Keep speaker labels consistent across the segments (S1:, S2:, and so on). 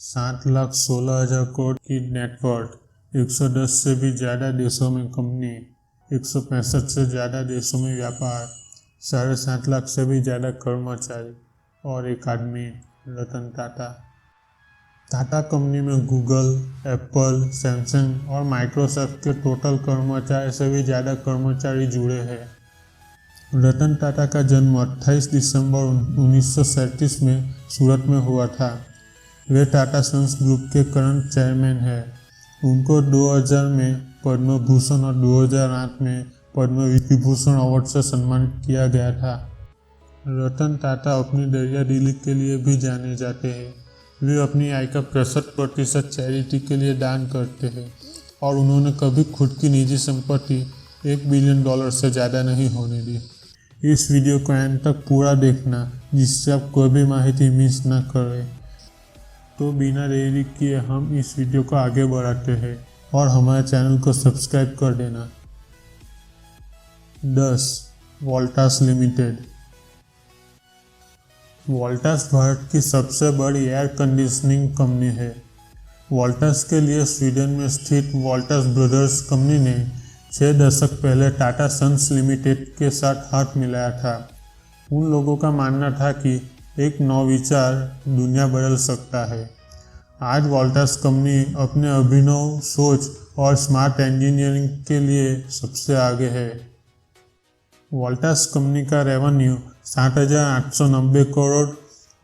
S1: 7,16,000 करोड़ की नेटवर्थ, 110 से भी ज़्यादा देशों में कंपनी, 165 से ज़्यादा देशों में व्यापार, 7.5 लाख से भी ज़्यादा कर्मचारी और एक आदमी, रतन टाटा। टाटा कंपनी में गूगल, एप्पल, सैमसंग और माइक्रोसॉफ्ट के टोटल कर्मचारी से भी ज़्यादा कर्मचारी जुड़े हैं। रतन टाटा का जन्म 28 दिसंबर 1937 में सूरत में हुआ था। वे टाटा सन्स ग्रुप के करंट चेयरमैन हैं। उनको 2000 में पद्म भूषण और 2008 में पद्म विभूषण अवार्ड से सम्मानित किया गया था। रतन टाटा अपनी दरिया दिली के लिए भी जाने जाते हैं। वे अपनी आय का 65% चैरिटी के लिए दान करते हैं और उन्होंने कभी खुद की निजी संपत्ति $1 बिलियन से ज़्यादा नहीं होने दी। इस वीडियो को एंड तक पूरा देखना जिससे आप कोई भी माहिती मिस ना करें। तो बिना देरी किए हम इस वीडियो को आगे बढ़ाते हैं और हमारे चैनल को सब्सक्राइब कर देना। 10. वोल्टास लिमिटेड। वोल्टास भारत की सबसे बड़ी एयर कंडीशनिंग कंपनी है। वोल्टास के लिए स्वीडन में स्थित वोल्टास ब्रदर्स कंपनी ने 6 दशक पहले टाटा सन्स लिमिटेड के साथ हाथ मिलाया था। उन लोगों का मानना था कि एक नवविचार दुनिया बदल सकता है। आज वोल्टास कंपनी अपने अभिनव सोच और स्मार्ट इंजीनियरिंग के लिए सबसे आगे है। वोल्टास कंपनी का revenue 7,890 crore,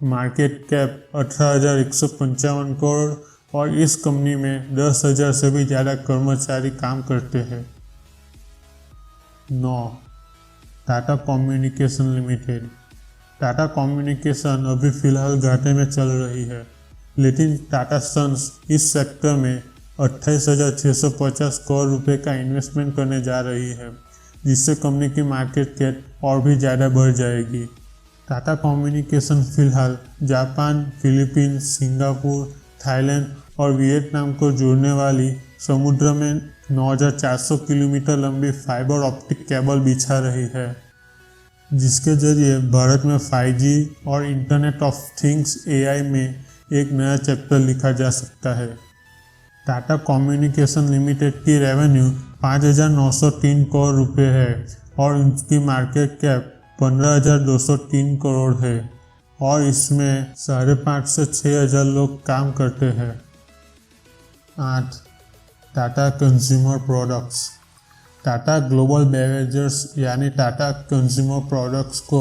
S1: market cap 18,155 crore और इस कंपनी में 10,000 से भी ज़्यादा कर्मचारी काम करते हैं। 9. Tata communication limited. Tata communication अभी फिलहाल घाटे में चल रही है, लेकिन टाटा सन्स इस सेक्टर में 28,650 करोड़ रुपए का इन्वेस्टमेंट करने जा रही है, जिससे कंपनी की मार्केट कैप और भी ज़्यादा बढ़ जाएगी। टाटा कम्युनिकेशन फिलहाल जापान, फिलीपींस, सिंगापुर, थाईलैंड और वियतनाम को जोड़ने वाली समुद्र में 9,400 किलोमीटर लंबी फाइबर ऑप्टिक केबल बिछा रही है, जिसके जरिए भारत में 5G और इंटरनेट ऑफ थिंग्स AI में एक नया चैप्टर लिखा जा सकता है। टाटा कम्युनिकेशन लिमिटेड की रेवेन्यू 5,903 करोड़ रुपए है और उनकी मार्केट कैप 15,203 करोड़ है और इसमें 5,500 से 6,000 लोग काम करते हैं। 8. Tata consumer products. Tata global beverages यानी टाटा कंज्यूमर प्रोडक्ट्स को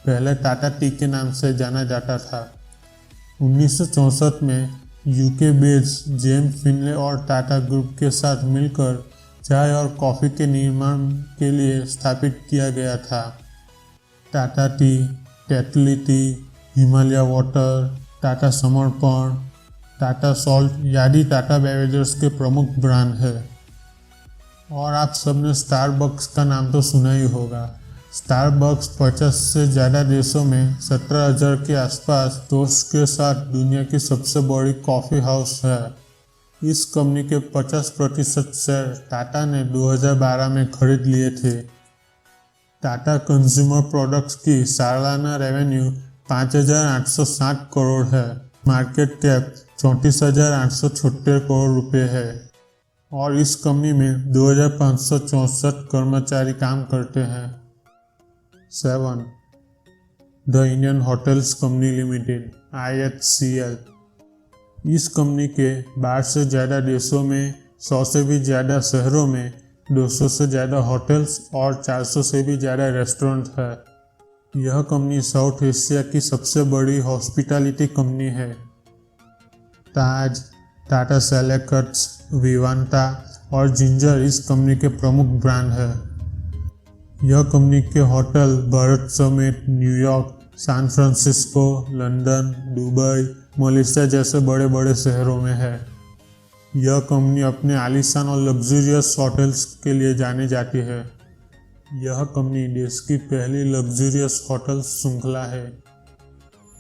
S1: पहले टाटा टी के नाम से जाना जाता था। 1964 में UK बेस्ड जेम्स फिनले और टाटा ग्रुप के साथ मिलकर चाय और कॉफ़ी के निर्माण के लिए स्थापित किया गया था। Tata T, Tetley tea, Himalaya water, Tata समर्पण, टाटा सॉल्ट आदि टाटा बेवरेजेस के प्रमुख ब्रांड है। और आप सबने स्टारबक्स का नाम तो सुना ही होगा। स्टारबक्स 50 से ज़्यादा देशों में 17,000 के आसपास दोस्त के साथ दुनिया की सबसे बड़ी कॉफ़ी हाउस है। इस कंपनी के 50% शेयर टाटा ने 2012 में खरीद लिए थे। टाटा कंज्यूमर प्रोडक्ट्स की सालाना रेवेन्यू 5,860 करोड़ है। मार्केट कैप 34,876 करोड़ रुपए है और इस कंपनी में 2,564 कर्मचारी काम करते हैं। 7. The Indian hotels company limited IHCL। इस कंपनी के 12 से ज़्यादा देशों में 100 से भी ज़्यादा शहरों में 200 से ज़्यादा होटल्स और 400 से भी ज़्यादा रेस्टोरेंट है। यह कंपनी साउथ एशिया की सबसे बड़ी हॉस्पिटैलिटी कंपनी है। ताज, टाटा सेलेक्ट्स, विवांता और जिंजर इस कंपनी के प्रमुख ब्रांड है। यह कंपनी के होटल भारत समेत New York, San Francisco, London, Dubai, Malaysia जैसे बड़े बड़े शहरों में है। यह कंपनी अपने आलीशान और लग्जरियस होटल्स के लिए जानी जाती है। यह कंपनी देश की पहली लग्जरियस होटल श्रृंखला है।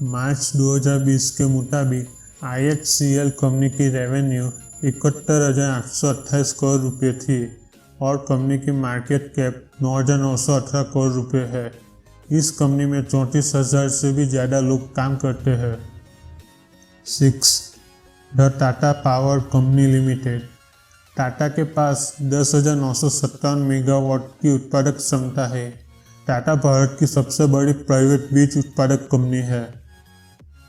S1: मार्च 2020 के मुताबिक IHCL कंपनी की रेवेन्यू 71,828 करोड़ रुपये थी और कंपनी की मार्केट कैप 9,918 करोड़ रुपये है। इस कंपनी में 34,000 से भी ज़्यादा लोग काम करते हैं। 6. The Tata power company limited. Tata के पास 10,957 मेगावाट की उत्पादक क्षमता है। टाटा भारत की सबसे बड़ी प्राइवेट वीज उत्पादक कंपनी है।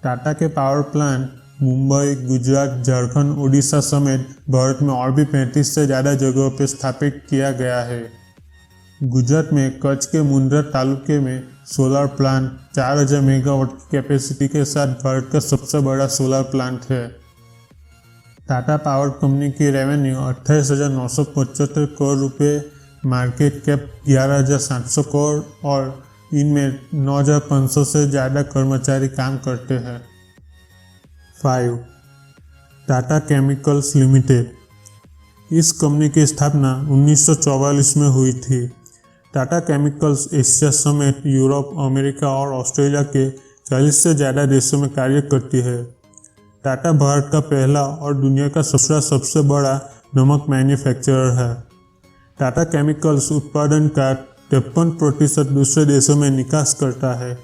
S1: टाटा के पावर प्लांट मुंबई, गुजरात, झारखंड, उड़ीसा समेत भारत में और भी 35 से ज़्यादा जगहों पर स्थापित किया गया है। गुजरात में कच्छ के मुंद्रा तालुके में सोलर प्लांट 4,000 मेगावाट की कैपेसिटी के साथ भारत का सबसे बड़ा सोलर प्लांट है। टाटा पावर कंपनी की रेवेन्यू 28,975 करोड़ रुपए, मार्केट कैप 11,700 करोड़ और इनमें 9,500 से ज़्यादा कर्मचारी काम करते हैं। 5. Tata chemicals limited. इस कंपनी की स्थापना 1944 में हुई थी। टाटा केमिकल्स एशिया समेत यूरोप, अमेरिका और ऑस्ट्रेलिया के 40 से ज़्यादा देशों में कार्य करती है। टाटा भारत का पहला और दुनिया का दूसरा सबसे बड़ा नमक मैन्युफैक्चरर है। टाटा केमिकल्स उत्पादन का 53% दूसरे देशों में निकास करता है।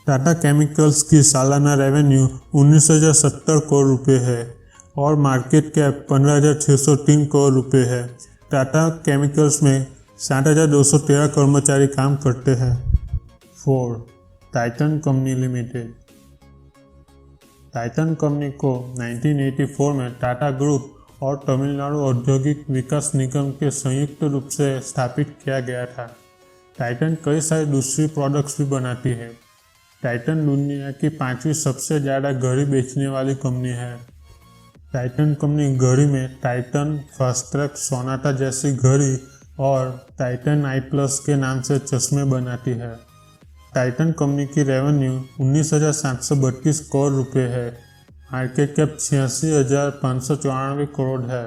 S1: टाटा केमिकल्स की सालाना रेवेन्यू 19,070 करोड़ रुपए है और मार्केट कैप 15,603 करोड़ रुपए है। टाटा केमिकल्स में 7,213 कर्मचारी काम करते हैं। 4. Titan company limited. Titan company को 1984 में टाटा ग्रुप और तमिलनाडु औद्योगिक विकास निगम के संयुक्त रूप से स्थापित किया गया था। टाइटन कई सारी दूसरी प्रोडक्ट्स भी बनाती है। टाइटन दुनिया की 5वीं सबसे ज़्यादा घड़ी बेचने वाली कंपनी है। टाइटन कंपनी घड़ी में टाइटन, फास्ट्रैक, सोनाटा जैसी घड़ी और टाइटन आई प्लस के नाम से चश्मे बनाती है। टाइटन कंपनी की रेवेन्यू 19,732 करोड़ रुपए है। मार्केट कैप 86,594 करोड़ है।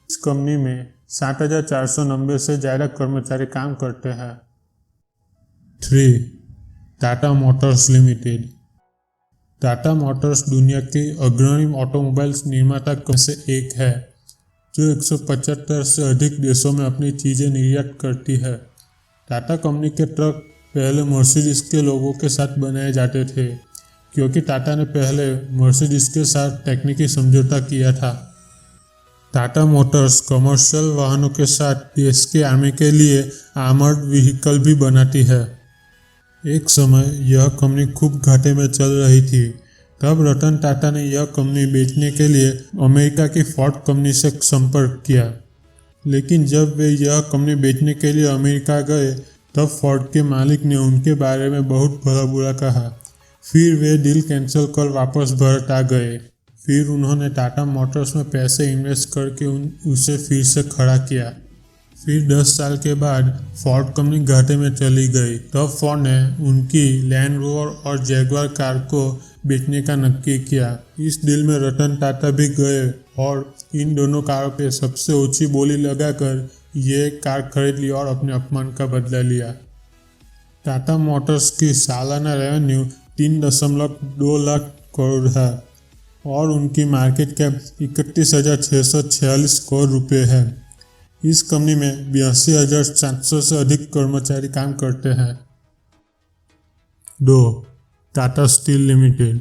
S1: इस कंपनी में 7,490 से ज़्यादा कर्मचारी काम करते हैं। 3. Tata Motors limited. Tata Motors दुनिया के अग्रणी ऑटोमोबाइल्स निर्माता में से एक है जो 175 से अधिक देशों में अपनी चीज़ें निर्यात करती है। टाटा कंपनी के ट्रक पहले मर्सिडीज के लोगों के साथ बनाए जाते थे क्योंकि टाटा ने पहले मर्सिडीज के साथ तकनीकी समझौता किया था। टाटा मोटर्स कमर्शियल वाहनों के साथ देश के आर्मी के लिए आर्मर्ड व्हीकल भी बनाती है। एक समय यह कंपनी खूब घाटे में चल रही थी। तब रतन टाटा ने यह कंपनी बेचने के लिए अमेरिका की फोर्ड कंपनी से संपर्क किया, लेकिन जब वे यह कंपनी बेचने के लिए अमेरिका गए तब फोर्ड के मालिक ने उनके बारे में बहुत भला बुरा कहा। फिर वे डील कैंसिल कर वापस भारत आ गए। फिर उन्होंने टाटा मोटर्स में पैसे इन्वेस्ट करके उसे फिर से खड़ा किया। फिर 10 साल के बाद फोर्ड कंपनी घाटे में चली गई। तब फोर्ड ने उनकी लैंड रोवर और जैगुआर कार को बेचने का नक्की किया। इस डील में रतन टाटा भी गए और इन दोनों कारों पे सबसे ऊंची बोली लगाकर ये कार खरीद ली और अपने अपमान का बदला लिया। टाटा मोटर्स की सालाना रेवेन्यू 3.2 लाख करोड़ है और उनकी मार्केट कैप 31,646 करोड़ रुपए है। इस कंपनी में 82,700 से अधिक कर्मचारी काम करते हैं। 2. Tata steel limited.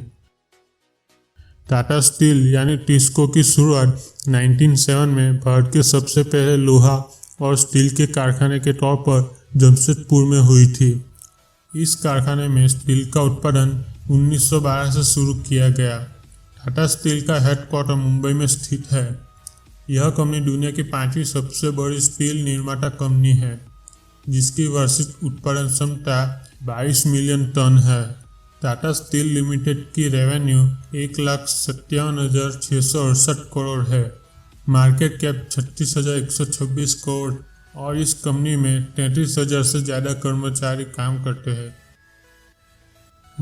S1: Tata steel यानी टिस्को की शुरुआत 1907 में भारत के सबसे पहले लोहा और स्टील के कारखाने के तौर पर जमशेदपुर में हुई थी। इस कारखाने में स्टील का उत्पादन 1912 से शुरू किया गया। टाटा स्टील का हेडक्वार्टर मुंबई में स्थित है। यह कंपनी दुनिया की 5वीं सबसे बड़ी स्टील निर्माता कंपनी है, जिसकी वार्षिक उत्पादन क्षमता 22 मिलियन टन है। टाटा स्टील लिमिटेड की रेवेन्यू 1,57,668 करोड़ है। मार्केट कैप 36,126 करोड़ और इस कंपनी में 33,000 से ज़्यादा कर्मचारी काम करते हैं।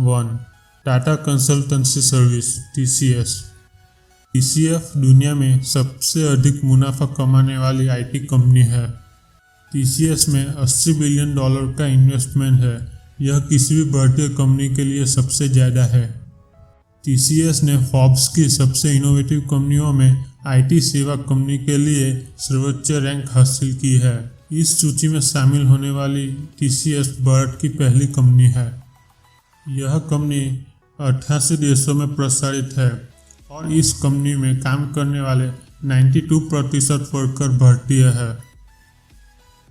S1: 1. Tata consultancy service TCS। TCS दुनिया में सबसे अधिक मुनाफा कमाने वाली IT कंपनी है। TCS में $80 बिलियन का इन्वेस्टमेंट है। यह किसी भी भारतीय कंपनी के लिए सबसे ज़्यादा है। TCS ने फोर्ब्स की सबसे इनोवेटिव कंपनियों में IT सेवा कंपनी के लिए सर्वोच्च रैंक हासिल की है। इस सूची में शामिल होने वाली TCS भारत की पहली कंपनी है। यह कंपनी 88 देशों में प्रसारित है। और इस कंपनी में काम करने वाले 92% वर्कर भारतीय है।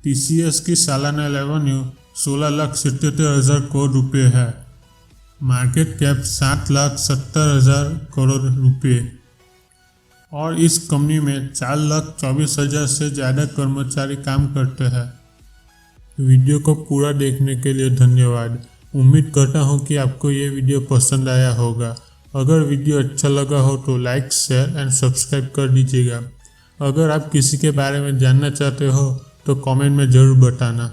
S1: TCS की सालाना रेवेन्यू 16,77,000 करोड़ रुपये है। मार्केट कैप 7,70,000 करोड़ रुपये और इस कंपनी में 4,24,000 से ज़्यादा कर्मचारी काम करते हैं। वीडियो को पूरा देखने के लिए धन्यवाद। उम्मीद करता हूँ कि आपको ये वीडियो पसंद आया होगा। अगर वीडियो अच्छा लगा हो तो लाइक, शेयर एंड सब्सक्राइब कर दीजिएगा। अगर आप किसी के बारे में जानना चाहते हो तो कमेंट में ज़रूर बताना।